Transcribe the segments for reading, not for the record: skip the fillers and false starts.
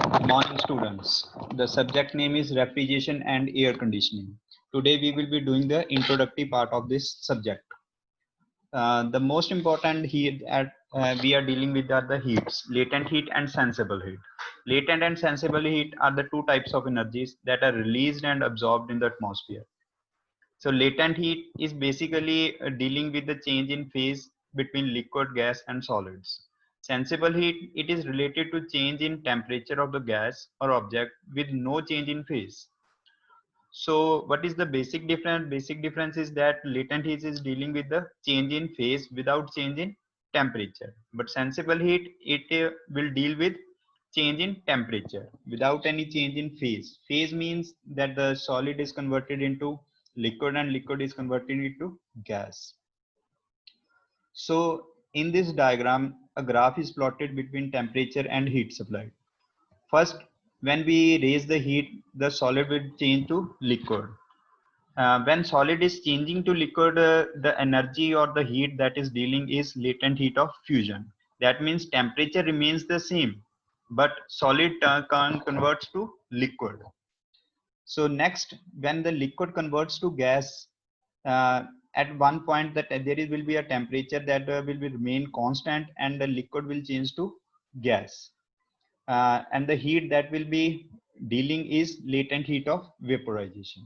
Morning students. The subject name is refrigeration and air conditioning. Today we will be doing the introductory part of this subject. The most important heat we are dealing with are the heats, latent heat and sensible heat. Latent and sensible heat are the two types of energies that are released and absorbed in the atmosphere. So latent heat is basically dealing with the change in phase between liquid, gas and solids. Sensible heat, it is related to change in temperature of the gas or object with no change in phase. So what is the basic difference? Basic difference is that latent heat is dealing with the change in phase without change in temperature. But sensible heat, it will deal with change in temperature without any change in phase. Phase means that the solid is converted into liquid and liquid is converted into gas. So in this diagram, a graph is plotted between temperature and heat supply. First, when we raise the heat, the solid will change to liquid. When solid is changing to liquid, the energy or the heat that is dealing is latent heat of fusion. That means temperature remains the same, but solid converts to liquid. So next, when the liquid converts to gas, at one point that will be a temperature that will be remain constant and the liquid will change to gas. And the heat that will be dealing is latent heat of vaporization.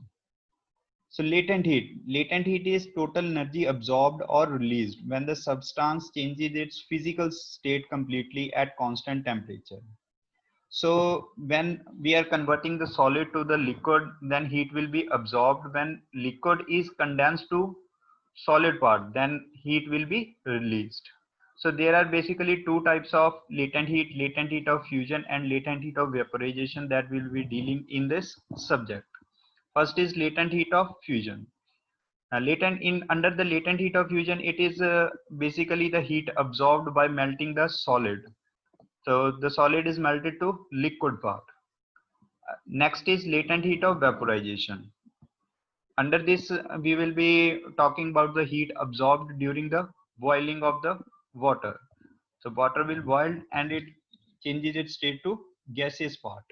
So latent heat is total energy absorbed or released when the substance changes its physical state completely at constant temperature. So when we are converting the solid to the liquid, then heat will be absorbed. When liquid is condensed to solid part, then heat will be released. So there are basically two types of latent heat of fusion and latent heat of vaporization that we'll be dealing in this subject. First is latent heat of fusion. Under the latent heat of fusion, it is basically the heat absorbed by melting the solid. So the solid is melted to liquid part. Next is latent heat of vaporization. Under this, we will be talking about the heat absorbed during the boiling of the water. So water will boil and it changes its state to gaseous part.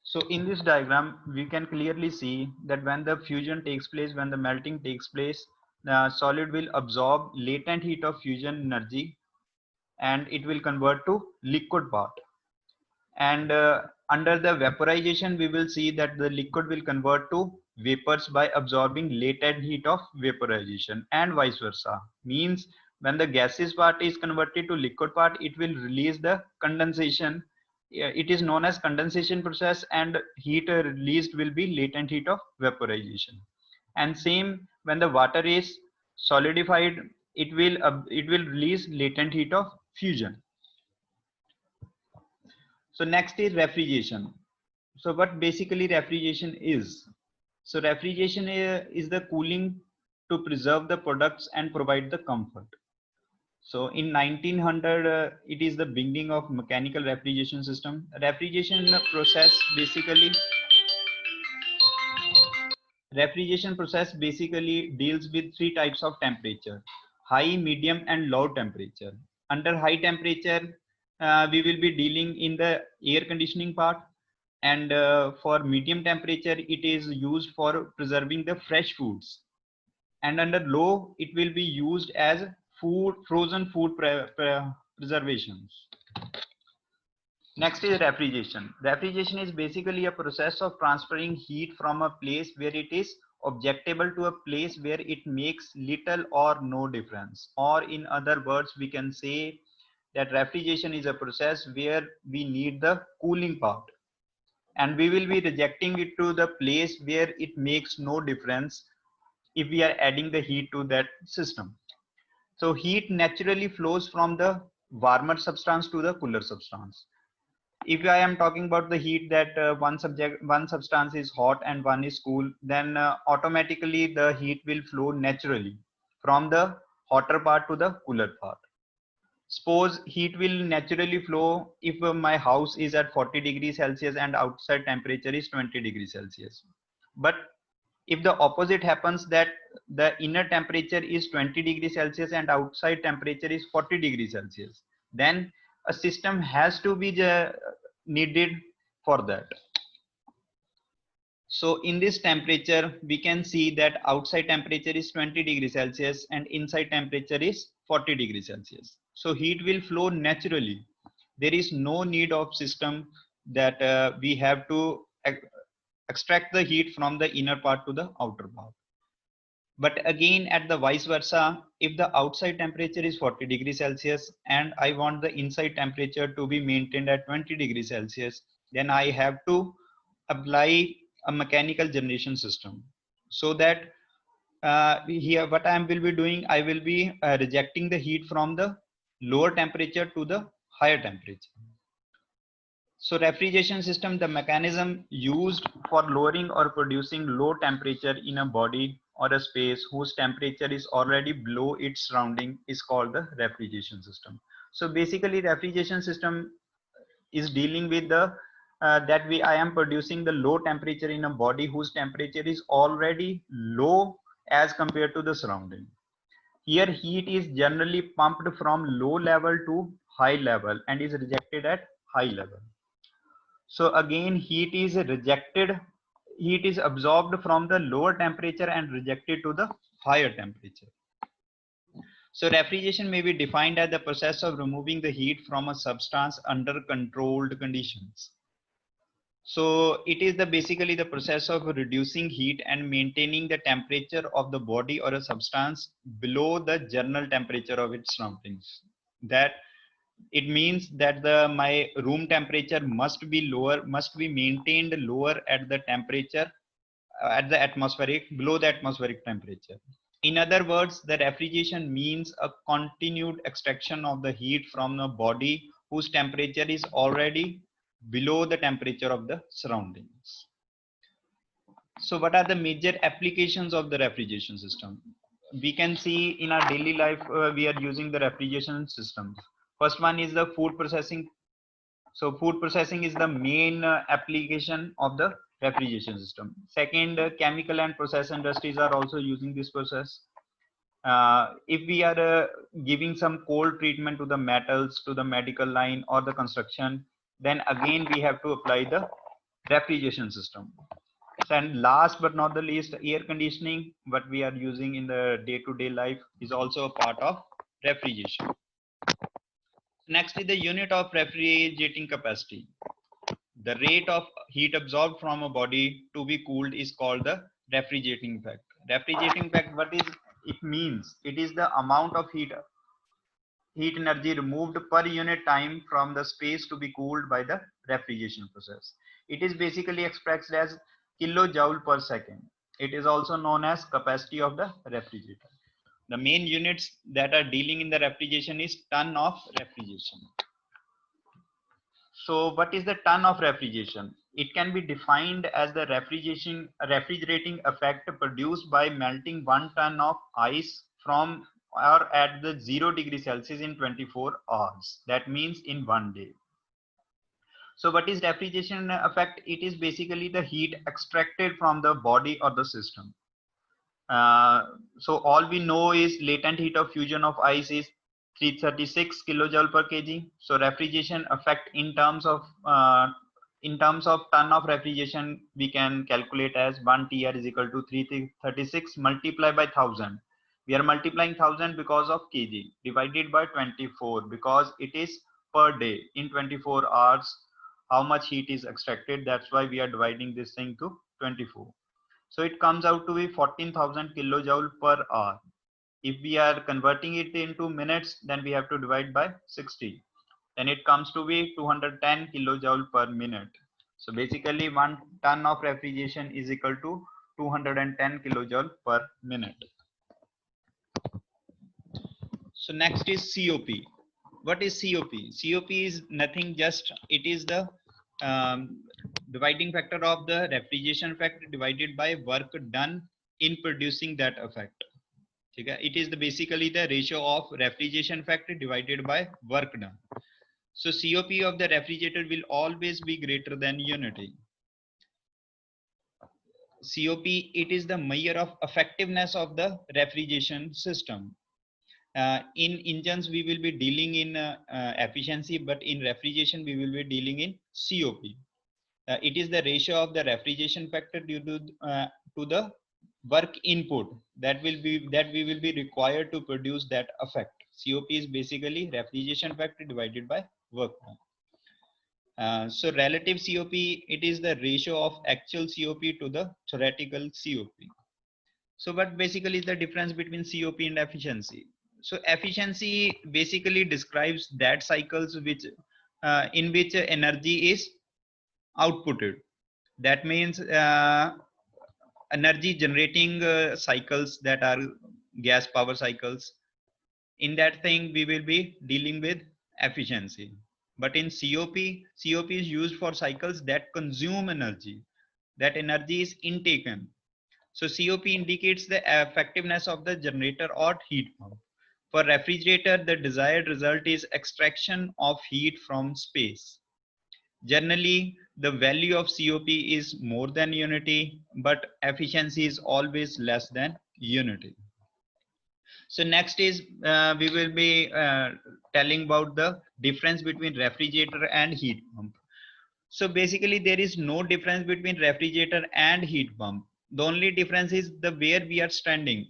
So in this diagram, we can clearly see that when the fusion takes place, when the melting takes place, the solid will absorb latent heat of fusion energy and it will convert to liquid part. And under the vaporization, we will see that the liquid will convert to vapors by absorbing latent heat of vaporization and vice versa. Means when the gaseous part is converted to liquid part, it will release the condensation. It is known as condensation process, and heat released will be latent heat of vaporization. And same when the water is solidified, it will release latent heat of fusion. So next is refrigeration. So what basically refrigeration is? So refrigeration is the cooling to preserve the products and provide the comfort. So in 1900, it is the beginning of mechanical refrigeration system. Refrigeration process basically deals with three types of temperature: high, medium, and low temperature. Under high temperature, we will be dealing in the air conditioning part, and for medium temperature, it is used for preserving the fresh foods. And under low, it will be used as frozen food preservations. Next is refrigeration. Refrigeration is basically a process of transferring heat from a place where it is objectable to a place where it makes little or no difference. Or in other words, we can say that refrigeration is a process where we need the cooling part. And we will be rejecting it to the place where it makes no difference if we are adding the heat to that system. So heat naturally flows from the warmer substance to the cooler substance. If I am talking about the heat that one substance is hot and one is cool, then automatically the heat will flow naturally from the hotter part to the cooler part. Suppose heat will naturally flow if my house is at 40 degrees Celsius and outside temperature is 20 degrees Celsius. But if the opposite happens, that the inner temperature is 20 degrees Celsius and outside temperature is 40 degrees Celsius, then a system has to be needed for that. So in this temperature, we can see that outside temperature is 20 degrees Celsius and inside temperature is 40 degrees Celsius. So heat will flow naturally. There is no need of system that we have to extract the heat from the inner part to the outer part. But again, at the vice versa, if the outside temperature is 40 degrees Celsius and I want the inside temperature to be maintained at 20 degrees Celsius, then I have to apply a mechanical generation system. So that here what I will be doing, I will be rejecting the heat from the lower temperature to the higher temperature. So refrigeration system, the mechanism used for lowering or producing low temperature in a body or a space whose temperature is already below its surrounding is called the refrigeration system. So basically refrigeration system is dealing with the I am producing the low temperature in a body whose temperature is already low as compared to the surrounding. Here heat is generally pumped from low level to high level and is rejected at high level. So again, heat is absorbed from the lower temperature and rejected to the higher temperature. So refrigeration may be defined as the process of removing the heat from a substance under controlled conditions. So it is basically the process of reducing heat and maintaining the temperature of the body or a substance below the general temperature of its surroundings. That it means that my room temperature must be maintained lower at the temperature at the below the atmospheric temperature. In other words, the refrigeration means a continued extraction of the heat from a body whose temperature is already below the temperature of the surroundings. So what are the major applications of the refrigeration system? We can see in our daily life, we are using the refrigeration systems. First one is the food processing. So food processing is the main application of the refrigeration system. Second, chemical and process industries are also using this process. If we are giving some cold treatment to the metals, to the medical line or the construction, then again we have to apply the refrigeration system. And last but not the least, air conditioning, what we are using in the day-to-day life, is also a part of refrigeration. Next is the unit of refrigerating capacity. The rate of heat absorbed from a body to be cooled is called the refrigerating effect. Refrigerating effect, what is it means? It is the amount of heat energy removed per unit time from the space to be cooled by the refrigeration process. It is basically expressed as kilojoule per second. It is also known as capacity of the refrigerator. The main units that are dealing in the refrigeration is ton of refrigeration. So what is the ton of refrigeration? It can be defined as the refrigerating effect produced by melting 1 ton of ice from or at the 0 degree Celsius in 24 hours. That means in 1 day. So what is refrigeration effect? It is basically the heat extracted from the body or the system. So all we know is latent heat of fusion of ice is 336 kilojoule per kg. So refrigeration effect in terms of ton of refrigeration, we can calculate as 1 TR is equal to 336 multiplied by 1000. We are multiplying 1000 because of kg, divided by 24 because it is per day. In 24 hours, how much heat is extracted? That's why we are dividing this thing to 24. So it comes out to be 14,000 kilojoule per hour. If we are converting it into minutes, then we have to divide by 60. Then it comes to be 210 kilojoule per minute. So basically 1 ton of refrigeration is equal to 210 kilojoule per minute. So next is COP. What is COP? COP is nothing, just it is the dividing factor of the refrigeration effect divided by work done in producing that effect. It is basically the ratio of refrigeration effect divided by work done. So COP of the refrigerator will always be greater than unity. COP, it is the measure of effectiveness of the refrigeration system. In engines, we will be dealing in efficiency, but in refrigeration, we will be dealing in COP. It is the ratio of the refrigeration factor due to the work input that we will be required to produce that effect. COP is basically refrigeration factor divided by work done. So relative COP, it is the ratio of actual COP to the theoretical COP. So what basically is the difference between COP and efficiency? So efficiency basically describes that cycles which in which energy is outputted. That means energy generating cycles that are gas power cycles. In that thing, we will be dealing with efficiency. But in COP is used for cycles that consume energy. That energy is intaken. So COP indicates the effectiveness of the generator or heat pump. For refrigerator, the desired result is extraction of heat from space. Generally, the value of COP is more than unity, but efficiency is always less than unity. So next is we will be telling about the difference between refrigerator and heat pump. So basically there is no difference between refrigerator and heat pump. The only difference is the where we are standing,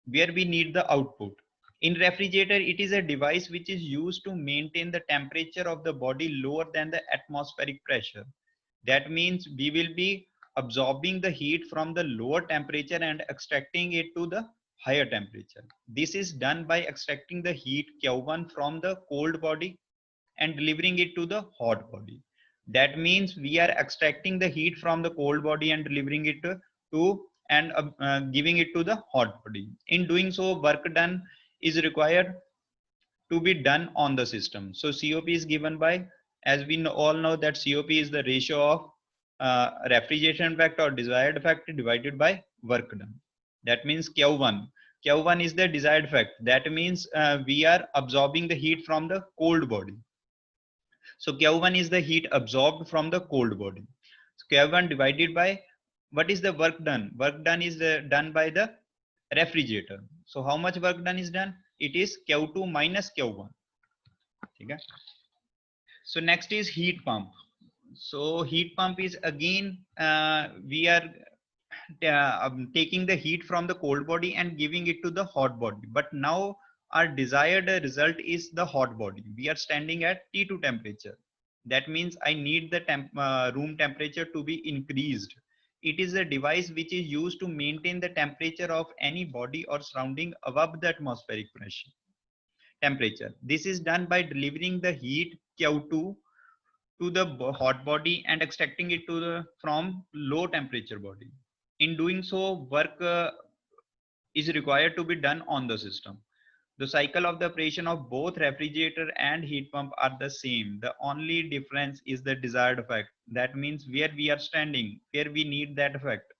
where we need the output. In refrigerator, it is a device which is used to maintain the temperature of the body lower than the atmospheric pressure. That means we will be absorbing the heat from the lower temperature and extracting it to the higher temperature. This is done by extracting the heat Q1 from the cold body and delivering it to the hot body. That means we are extracting the heat from the cold body and delivering it to and giving it to the hot body. In doing so, work done is required to be done on the system. So COP is given by, as we all know that COP is the ratio of refrigeration factor or desired factor divided by work done. That means Q1. Q1 is the desired factor. That means we are absorbing the heat from the cold body. So Q1 is the heat absorbed from the cold body. So Q1 divided by what is the work done? Work done is done by the refrigerator. So how much work done is done? It is Q2 minus Q1. Okay. So next is heat pump. So heat pump is again we are taking the heat from the cold body and giving it to the hot body. But now our desired result is the hot body. We are standing at T2 temperature. That means I need the room temperature to be increased. It is a device which is used to maintain the temperature of any body or surrounding above the atmospheric pressure temperature. This is done by delivering the heat Q2 to the hot body and extracting it to from low temperature body. In doing so, work is required to be done on the system. The cycle of the operation of both refrigerator and heat pump are the same. The only difference is the desired effect. That means where we are standing, where we need that effect.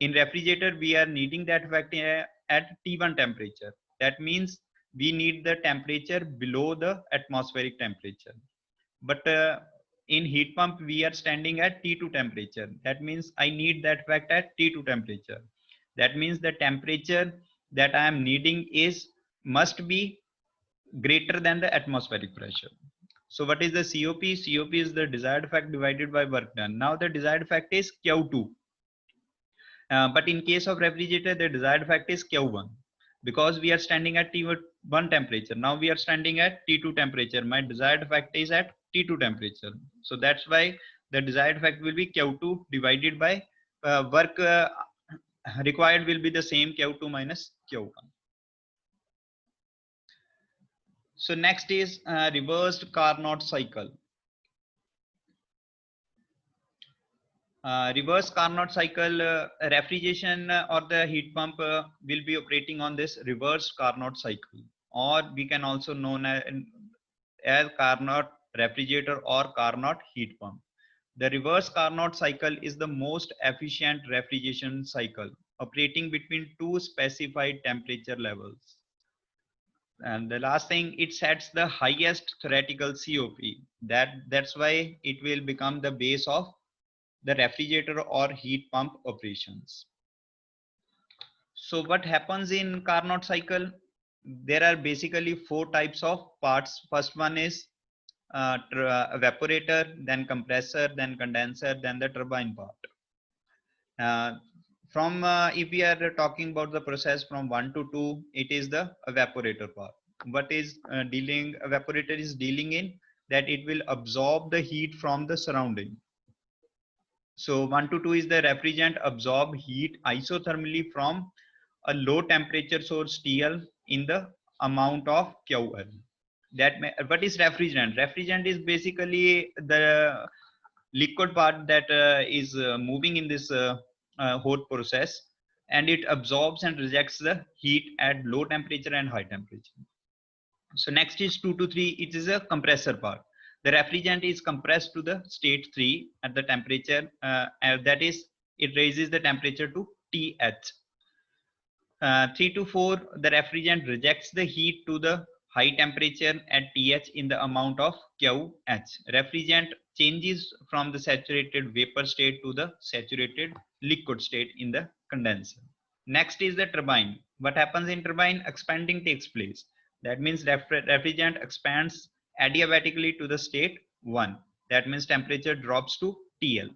In refrigerator, we are needing that effect at T1 temperature. That means we need the temperature below the atmospheric temperature. But in heat pump, we are standing at T2 temperature. That means I need that effect at T2 temperature. That means the temperature that I am needing must be greater than the atmospheric pressure. So what is the COP? COP is the desired effect divided by work done. Now the desired effect is Q2. But in case of refrigerator, the desired effect is Q1. Because we are standing at T1 temperature. Now we are standing at T2 temperature. My desired effect is at T2 temperature. So that's why the desired effect will be Q2 divided by work required will be the same Q2 minus Q1. So next is reversed Carnot cycle. Reverse Carnot cycle, refrigeration or the heat pump will be operating on this reverse Carnot cycle, or we can also known as Carnot refrigerator or Carnot heat pump. The reverse Carnot cycle is the most efficient refrigeration cycle, operating between two specified temperature levels. And the last thing, it sets the highest theoretical COP. That's why it will become the base of the refrigerator or heat pump operations. So what happens in Carnot cycle? there are basically four types of parts. First one is evaporator, then compressor, then condenser, then the turbine part. If we are talking about the process from 1 to 2, it is the evaporator part. What is evaporator is dealing in that it will absorb the heat from the surrounding. So 1 to 2 is the refrigerant absorb heat isothermally from a low temperature source TL in the amount of QL. What is refrigerant? Refrigerant is basically the liquid part that is moving in this hot process, and it absorbs and rejects the heat at low temperature and high temperature. So next is 2 to 3. It is a compressor part. The refrigerant is compressed to the state 3 at the temperature, that is, it raises the temperature to TH. 3 to 4, the refrigerant rejects the heat to the high temperature at TH in the amount of QH. Refrigerant changes from the saturated vapor state to the saturated liquid state in the condenser. Next is the turbine. What happens in turbine? Expanding takes place. That means refrigerant expands adiabatically to the state 1. That means temperature drops to TL.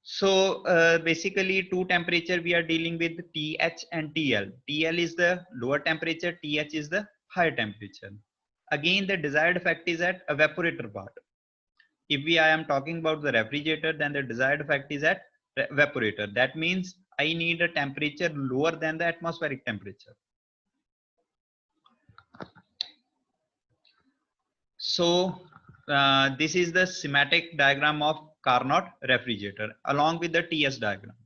So basically two temperature we are dealing with TH and TL. TL is the lower temperature, TH is the higher temperature. Again, the desired effect is at evaporator part. If I am talking about the refrigerator, then the desired effect is at evaporator. That means I need a temperature lower than the atmospheric temperature. So this is the schematic diagram of Carnot refrigerator along with the TS diagram.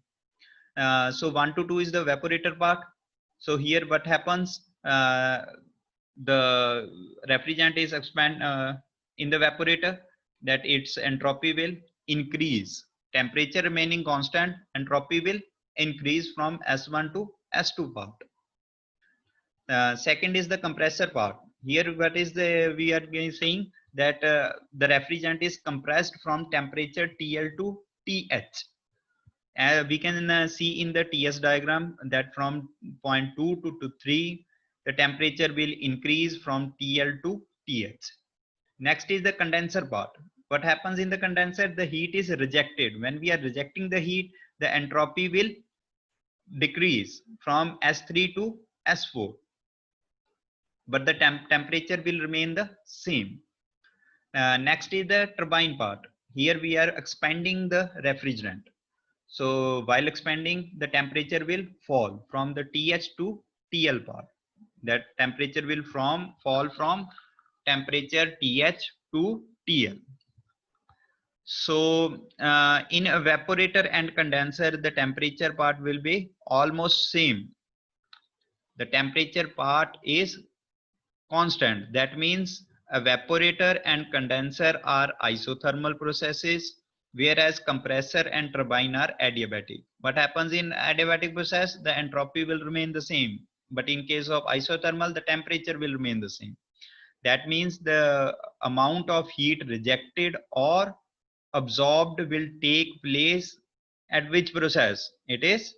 So 1 to 2 is the evaporator part. So here what happens, the refrigerant is expand in the evaporator, that its entropy will increase, temperature remaining constant, entropy will increase from S1 to S2 part. Second is the compressor part. Here what is we are saying that the refrigerant is compressed from temperature TL to TH. We can see in the TS diagram that from point 2 to 3, the temperature will increase from TL to TH. Next is the condenser part. What happens in the condenser? The heat is rejected. When we are rejecting the heat, the entropy will decrease from S3 to S4. But the temperature will remain the same. Next is the turbine part. Here we are expanding the refrigerant. So while expanding, the temperature will fall from the TH to TL part. That temperature will fall from temperature TH to TL. So in evaporator and condenser, the temperature part will be almost same. The temperature part is constant. That means evaporator and condenser are isothermal processes, whereas compressor and turbine are adiabatic. What happens in adiabatic process? The entropy will remain the same, but in case of isothermal, the temperature will remain the same. That means the amount of heat rejected or absorbed will take place at which process? It is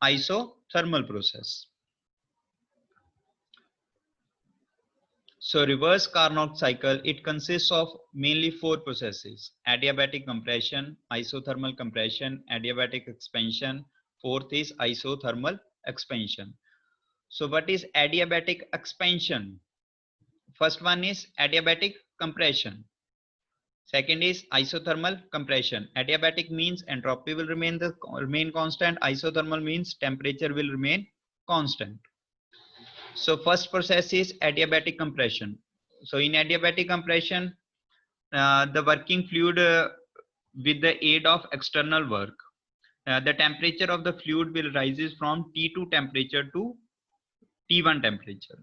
isothermal process. So reverse Carnot cycle, it consists of mainly 4 processes: adiabatic compression, isothermal compression, adiabatic expansion. Fourth is isothermal expansion. So what is adiabatic expansion? First one is adiabatic compression. Second is isothermal compression. Adiabatic means entropy will remain constant. Isothermal means temperature will remain constant. So first process is adiabatic compression. So in adiabatic compression, the working fluid with the aid of external work, the temperature of the fluid will rises from T2 temperature to T1 temperature.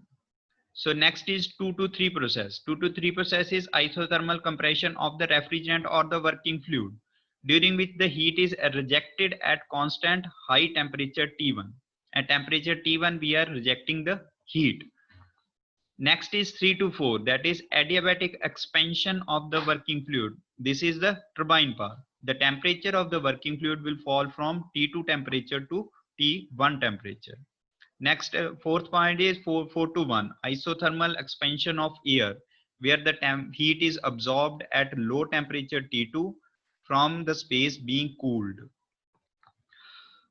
So next is 2 to 3 process. 2 to 3 process is isothermal compression of the refrigerant or the working fluid, during which the heat is rejected at constant high temperature T1. At temperature T1, we are rejecting the heat. Next is 3 to 4, that is adiabatic expansion of the working fluid. This is the turbine part. The temperature of the working fluid will fall from T2 temperature to T1 temperature. Next, fourth point is 4:1 isothermal expansion of air, where the heat is absorbed at low temperature T2 from the space being cooled.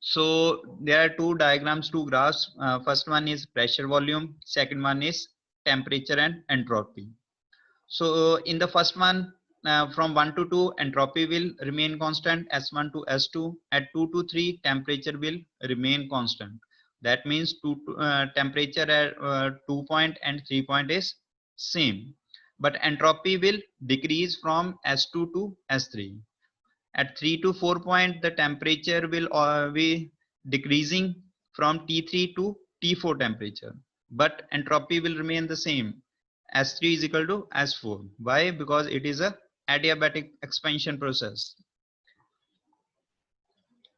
So there are two diagrams, two graphs. First one is pressure volume, second one is temperature and entropy. So in the first one, from 1 to 2, entropy will remain constant, S1 to S2. At 2 to 3, temperature will remain constant. That means temperature at 2 point and 3 point is same. But entropy will decrease from S2 to S3. At 3 to 4 point, the temperature will be decreasing from T3 to T4 temperature. But entropy will remain the same. S3 is equal to S4. Why? Because it is a adiabatic expansion process.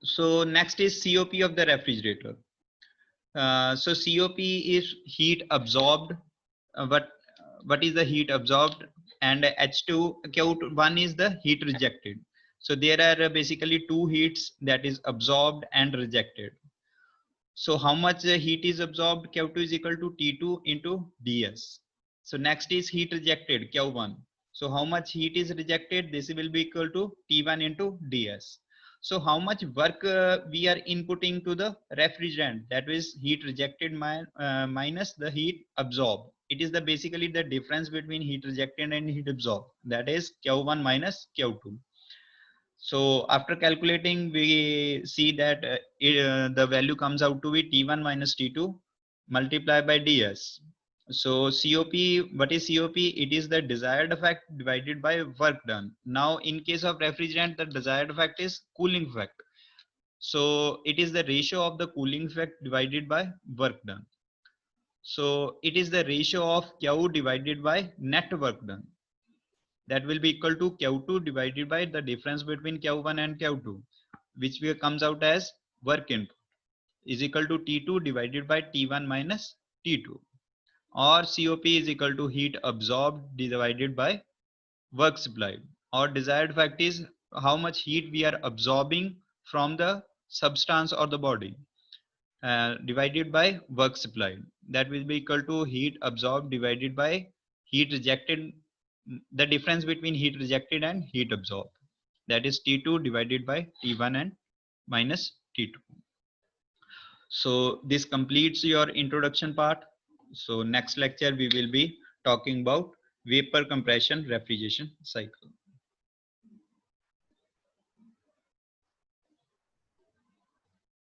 So next is COP of the refrigerator. So COP is heat absorbed. What is the heat absorbed? And H2 Q1 is the heat rejected. So there are basically two heats, that is absorbed and rejected. So how much heat is absorbed? Q2 is equal to T2 into ds. So next is heat rejected, Q1. So how much heat is rejected? This will be equal to T1 into ds. So how much work we are inputting to the refrigerant, that is heat rejected minus the heat absorbed. It is the basically the difference between heat rejected and heat absorbed, that is Q1 minus Q2. So after calculating, we see that the value comes out to be T1 minus T2 multiplied by ds. So COP, what is COP? It is the desired effect divided by work done. Now in case of refrigerant, the desired effect is cooling effect. So it is the ratio of the cooling effect divided by work done. So it is the ratio of Q divided by net work done. That will be equal to Q2 divided by the difference between Q1 and Q2, which comes out as work input, is equal to T2 divided by T1 minus T2, or COP is equal to heat absorbed divided by work supplied. Our desired fact is how much heat we are absorbing from the substance or the body, divided by work supplied. That will be equal to heat absorbed divided by heat rejected, the difference between heat rejected and heat absorbed, that is T2 divided by T1 and minus T2. So this completes your introduction part. So next lecture we will be talking about vapor compression refrigeration cycle.